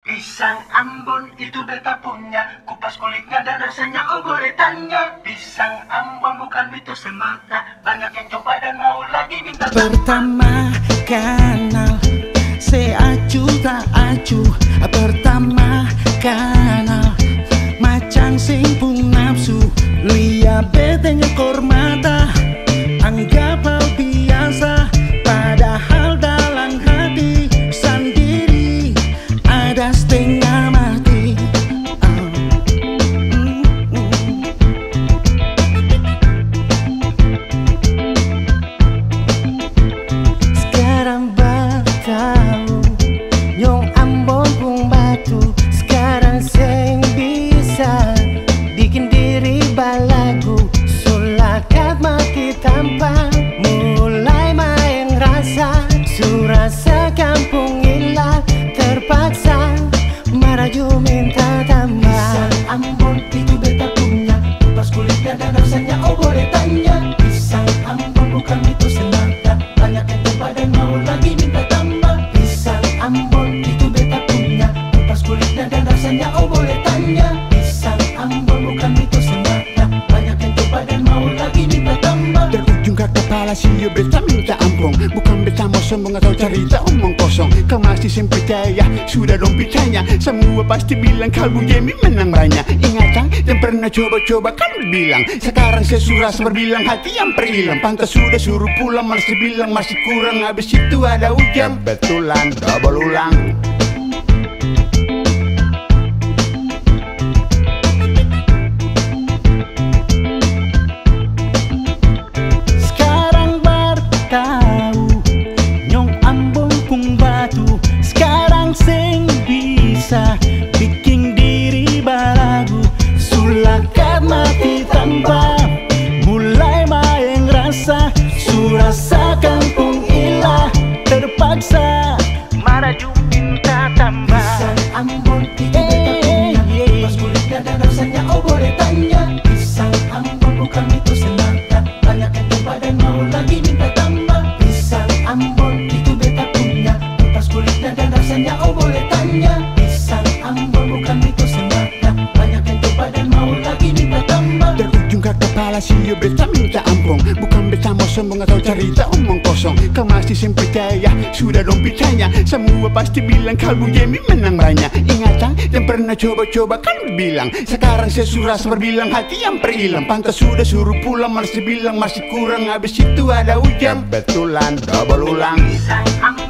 Pisang Ambon itu beta punya, kupas kulitnya dan rasanya oh boleh tanya. Pisang Ambon bukan mitos semata, banyak yang coba dan mau lagi minta. Pertama kenal, se acu tak acu. Pertama kenal, macam sing pun nafsu. Lia bete nyekor mata, anggap hal biasa. Padahal dalam hati sendiri ada setengah mati. Sekarang bertahu Nyong Ambon pun batu. Sekarang seng bisa bikin diri balagu. Sulakat mati tanpa mulai main rasa. Surasa kampung hilang terpaksa maraju minta tambah. Pisang Ambon itu beta punya, kupas kulitnya dan rasanya oh boleh tanya. Pisang Ambon bukan mitos semata, banyak yang coba dan mau lagi minta tambah. Pisang Ambon itu beta punya, kupas kulitnya dan rasanya oh boleh tanya. Pisang Ambon bukan mitos semata, banyak yang coba dan mau lagi minta tambah. Terujung ke kepala siyo beta minta ampun, bukan beta mau sombong atau cerita omong kosong. Kau masih sem percaya, sudah dong percaya. Semua pasti bilang kalbu Yemi menang banyak. Ingatan yang pernah coba-coba kan bilang. Sekarang saya surasa berbilang hati yang perhilang. Pantas sudah suruh pulang masih bilang masih kurang. Habis itu ada hujan, betulan double ulang. Sekarang bertahu Nyong Ambon pun batu. Sekarang seng bisa bikin diri balagu. Sulakat mati tanpa mulai main rasa. Surasa kampung ilah terpaksa maraju minta tambah. Pisang Ambon itu beta punya, kupas kulitnya dan rasanya oh boleh tanya. Pisang Ambon bukan mitos semata, banyak yang coba dan mau lagi minta tambah. Pisang Ambon itu beta punya, kupas kulitnya dan rasanya oh boleh tanya. Pisang Ambon bukan mitos semata, banyak yang coba dan mau lagi minta tambah. Terujung ke kepala siyo beta minta ampun, bukan beta mau sombong atau cerita omong kosong. Kau masih sem percaya, sudah dong percaya. Semua pasti bilang kalbu Yemi menang banyak. Ingatan yang pernah coba-coba kan bilang. Sekarang saya surasa berbilang hati yang perhilang. Pantas sudah suruh pulang masih bilang masih kurang. Habis itu ada hujan, betulan double ulang. Pisang Ambon